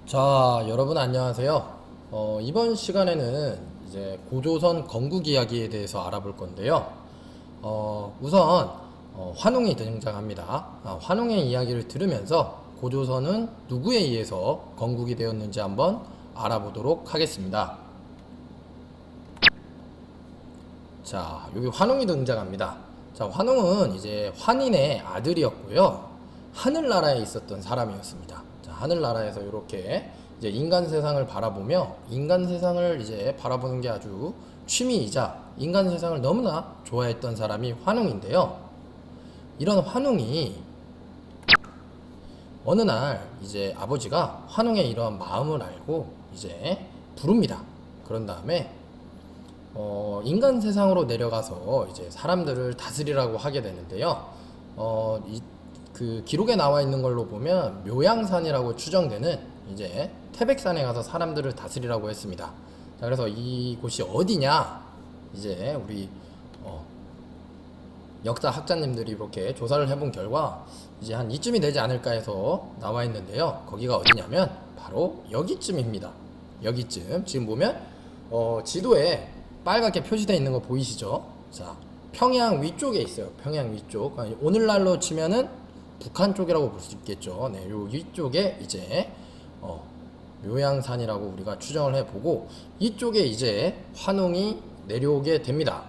자, 여러분 안녕하세요. 이번 시간에는 이제 고조선 건국 이야기에 대해서 알아볼 건데요. 우선 환웅이 등장합니다. 환웅의 이야기를 들으면서 고조선은 누구에 의해서 건국이 되었는지 한번 알아보도록 하겠습니다. 자, 여기 환웅이 등장합니다. 자, 환웅은 이제 환인의 아들이었고요. 하늘나라에 있었던 사람이었습니다. 자, 하늘나라에서 이렇게 이제 인간 세상을 바라보며 인간 세상을 이제 바라보는 게 아주 취미이자 인간 세상을 너무나 좋아했던 사람이 환웅인데요. 이런 환웅이 어느 날 이제 아버지가 환웅의 이러한 마음을 알고 이제 부릅니다. 그런 다음에 인간 세상으로 내려가서 이제 사람들을 다스리라고 하게 되는데요. 그 기록에 나와 있는 걸로 보면 묘양산이라고 추정되는 이제 태백산에 가서 사람들을 다스리라고 했습니다. 자, 그래서 이곳이 어디냐? 이제 우리 역사 학자님들이 이렇게 조사를 해본 결과 이제 한 이쯤이 되지 않을까 해서 나와 있는데요. 거기가 어디냐면 바로 여기쯤입니다. 여기쯤. 지금 보면 지도에 빨갛게 표시되어 있는 거 보이시죠? 자, 평양 위쪽에 있어요. 평양 위쪽. 오늘날로 치면은 북한 쪽이라고 볼 수 있겠죠. 네, 요 위쪽에 이제 묘양산이라고 우리가 추정을 해보고 이쪽에 이제 환웅이 내려오게 됩니다.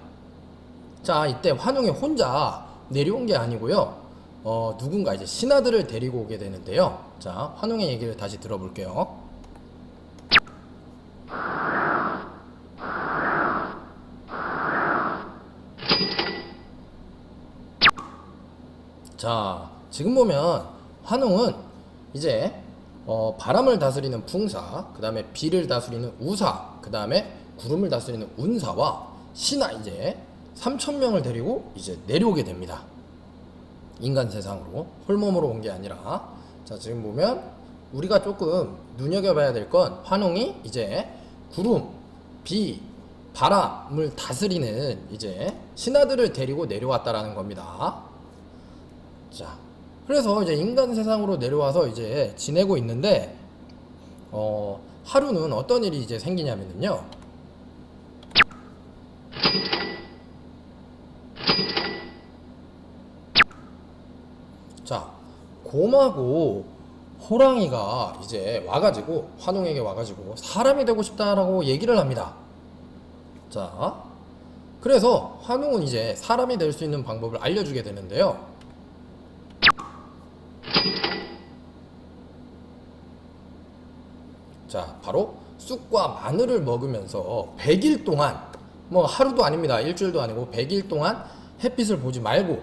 자, 이때 환웅이 혼자 내려온 게 아니고요. 누군가 이제 신하들을 데리고 오게 되는데요. 자, 환웅의 얘기를 다시 들어볼게요. 자, 지금 보면 환웅은 이제 바람을 다스리는 풍사, 그 다음에 비를 다스리는 우사, 그 다음에 구름을 다스리는 운사와 신하 이제 3,000명을 데리고 이제 내려오게 됩니다. 인간 세상으로 홀몸으로 온 게 아니라. 자, 지금 보면 우리가 조금 눈여겨봐야 될 건 환웅이 이제 구름, 비, 바람을 다스리는 이제 신하들을 데리고 내려왔다라는 겁니다. 자, 그래서 이제 인간 세상으로 내려와서 이제 지내고 있는데 하루는 어떤 일이 이제 생기냐면요. 자, 곰하고 호랑이가 이제 와가지고 환웅에게 와가지고 사람이 되고 싶다라고 얘기를 합니다. 자, 그래서 환웅은 이제 사람이 될 수 있는 방법을 알려주게 되는데요. 자, 바로 쑥과 마늘을 먹으면서 100일 동안, 뭐 하루도 아닙니다. 일주일도 아니고 100일 동안 햇빛을 보지 말고,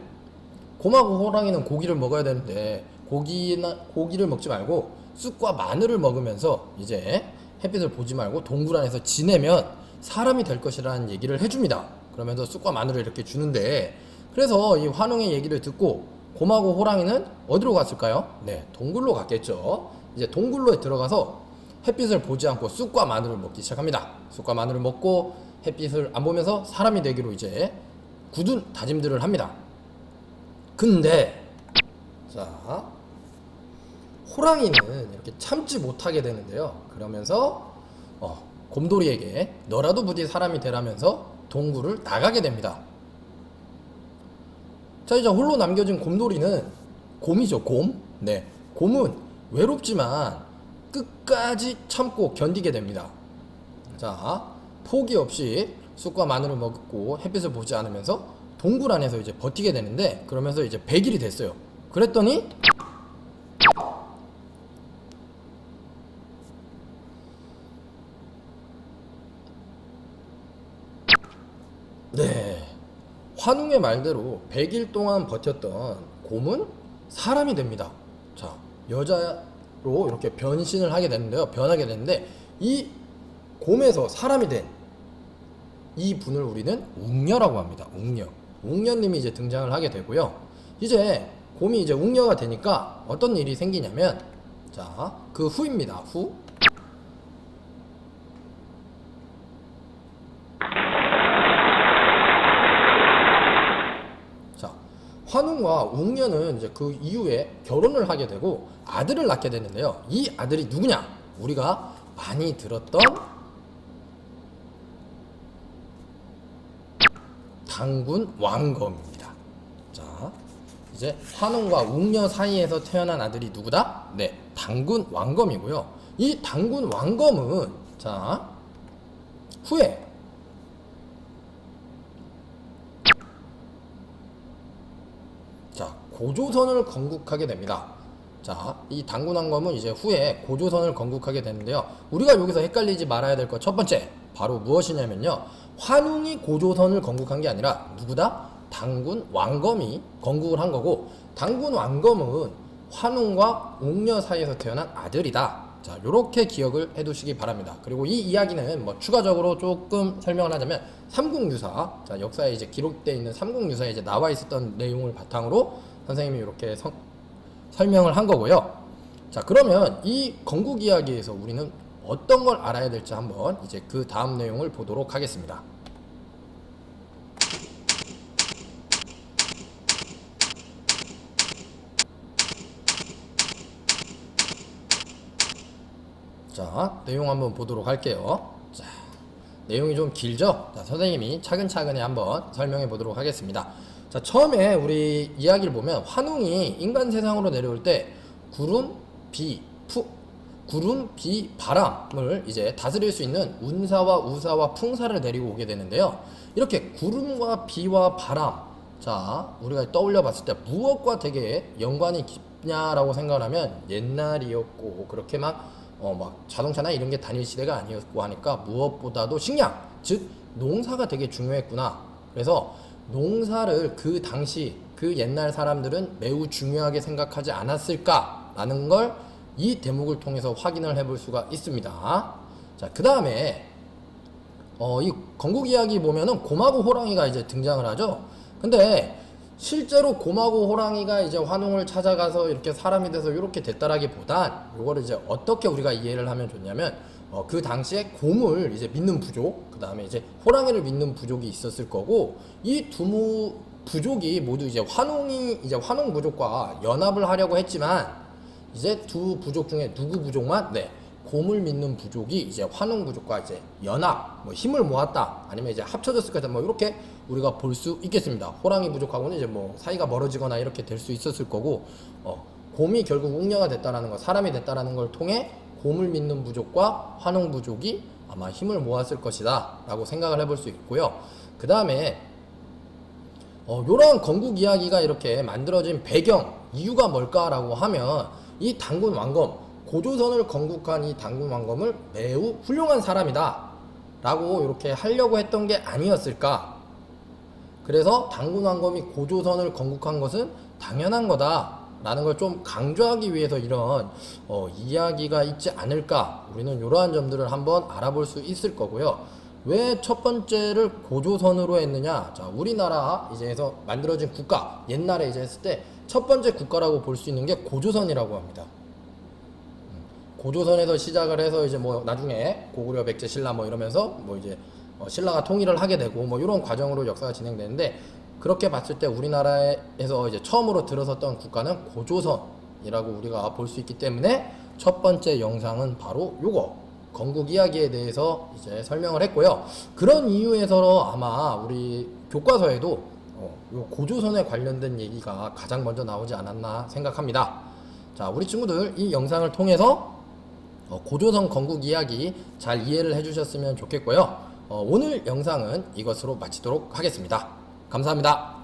곰하고 호랑이는 고기를 먹어야 되는데 고기를 먹지 말고 쑥과 마늘을 먹으면서 이제 햇빛을 보지 말고 동굴 안에서 지내면 사람이 될 것이라는 얘기를 해줍니다. 그러면서 쑥과 마늘을 이렇게 주는데, 그래서 이 환웅의 얘기를 듣고 곰하고 호랑이는 어디로 갔을까요? 네, 동굴로 갔겠죠. 이제 동굴로 들어가서 햇빛을 보지 않고 쑥과 마늘을 먹기 시작합니다. 쑥과 마늘을 먹고 햇빛을 안 보면서 사람이 되기로 이제 굳은 다짐들을 합니다. 근데 자, 호랑이는 이렇게 참지 못하게 되는데요. 그러면서 곰돌이에게 너라도 부디 사람이 되라면서 동굴을 나가게 됩니다. 자, 이제 홀로 남겨진 곰돌이는, 곰이죠, 곰. 네, 곰은 외롭지만 끝까지 참고 견디게 됩니다. 자, 포기 없이 쑥과 마늘을 먹고 햇빛을 보지 않으면서 동굴 안에서 이제 버티게 되는데, 그러면서 이제 100일이 됐어요. 그랬더니 네, 환웅의 말대로 100일 동안 버텼던 곰은 사람이 됩니다. 자, 여자로 이렇게 변신을 하게 되는데요. 변하게 되는데, 이 곰에서 사람이 된 이 분을 우리는 웅녀라고 합니다. 웅녀. 웅녀님이 이제 등장을 하게 되고요. 이제 곰이 이제 웅녀가 되니까 어떤 일이 생기냐면, 자, 그 후입니다. 후. 자, 환웅과 웅녀는 이제 그 이후에 결혼을 하게 되고 아들을 낳게 되는데요. 이 아들이 누구냐? 우리가 많이 들었던 당군 왕검입니다. 자, 이제 환웅과 웅녀 사이에서 태어난 아들이 누구다? 네, 당군 왕검이고요. 이 당군 왕검은 자, 후에 자, 고조선을 건국하게 됩니다. 자, 이 당군 왕검은 이제 후에 고조선을 건국하게 되는데요. 우리가 여기서 헷갈리지 말아야 될 것 첫 번째, 바로 무엇이냐면요. 환웅이 고조선을 건국한 게 아니라 누구다? 당군 왕검이 건국을 한 거고, 당군 왕검은 환웅과 웅녀 사이에서 태어난 아들이다. 자, 요렇게 기억을 해두시기 바랍니다. 그리고 이 이야기는 뭐 추가적으로 조금 설명을 하자면 삼국유사, 자, 역사에 이제 기록되어 있는 삼국유사에 이제 나와 있었던 내용을 바탕으로 선생님이 이렇게 설명을 한 거고요. 자, 그러면 이 건국 이야기에서 우리는 어떤 걸 알아야 될지 한번 이제 그 다음 내용을 보도록 하겠습니다. 자, 내용 한번 보도록 할게요. 자, 내용이 좀 길죠? 자, 선생님이 차근차근히 한번 설명해 보도록 하겠습니다. 자, 처음에 우리 이야기를 보면 환웅이 인간 세상으로 내려올 때 구름, 비, 바람을 이제 다스릴 수 있는 운사와 우사와 풍사를 데리고 오게 되는데요. 이렇게 구름과 비와 바람, 자, 우리가 떠올려 봤을 때 무엇과 되게 연관이 깊냐라고 생각을 하면 옛날이었고, 그렇게 막 자동차나 이런 게 다닐 시대가 아니었고 하니까 무엇보다도 식량, 즉 농사가 되게 중요했구나. 그래서 농사를 그 당시 그 옛날 사람들은 매우 중요하게 생각하지 않았을까라는 걸 이 대목을 통해서 확인을 해볼 수가 있습니다. 자, 그 다음에 이 건국 이야기 보면은 곰하고 호랑이가 이제 등장을 하죠. 근데 실제로 곰하고 호랑이가 이제 환웅을 찾아가서 이렇게 사람이 돼서 이렇게 됐다라기보단 요거를 이제 어떻게 우리가 이해를 하면 좋냐면 그 당시에 곰을 이제 믿는 부족, 그 다음에 이제 호랑이를 믿는 부족이 있었을 거고, 이 두 부족이 모두 이제 환웅 부족과 연합을 하려고 했지만 이제 두 부족 중에 누구 부족만, 네, 곰을 믿는 부족이 이제 환웅 부족과 이제 연합, 뭐 힘을 모았다, 아니면 이제 합쳐졌을 거다, 뭐 이렇게 우리가 볼 수 있겠습니다. 호랑이 부족하고는 이제 뭐 사이가 멀어지거나 이렇게 될 수 있었을 거고, 곰이 결국 웅녀가 됐다라는 거, 사람이 됐다라는 걸 통해 곰을 믿는 부족과 환웅 부족이 아마 힘을 모았을 것이다 라고 생각을 해볼 수 있고요. 그 다음에 요런 건국 이야기가 이렇게 만들어진 배경, 이유가 뭘까라고 하면 이 당군 왕검, 고조선을 건국한 이 당군 왕검을 매우 훌륭한 사람이다 라고 이렇게 하려고 했던 게 아니었을까. 그래서 당군 왕검이 고조선을 건국한 것은 당연한 거다 라는 걸 좀 강조하기 위해서 이런 이야기가 있지 않을까. 우리는 이러한 점들을 한번 알아볼 수 있을 거고요. 왜 첫 번째를 고조선으로 했느냐? 자, 우리나라 이제에서 만들어진 국가, 옛날에 이제 했을 때 첫 번째 국가라고 볼 수 있는 게 고조선이라고 합니다. 고조선에서 시작을 해서 이제 뭐 나중에 고구려, 백제, 신라 뭐 이러면서 뭐 이제 신라가 통일을 하게 되고 뭐 이런 과정으로 역사가 진행되는데, 그렇게 봤을 때 우리나라에서 이제 처음으로 들어섰던 국가는 고조선이라고 우리가 볼 수 있기 때문에 첫 번째 영상은 바로 요거 건국 이야기에 대해서 이제 설명을 했고요. 그런 이유에서 아마 우리 교과서에도 요 고조선에 관련된 얘기가 가장 먼저 나오지 않았나 생각합니다. 자, 우리 친구들 이 영상을 통해서 고조선 건국 이야기 잘 이해를 해주셨으면 좋겠고요. 오늘 영상은 이것으로 마치도록 하겠습니다. 감사합니다.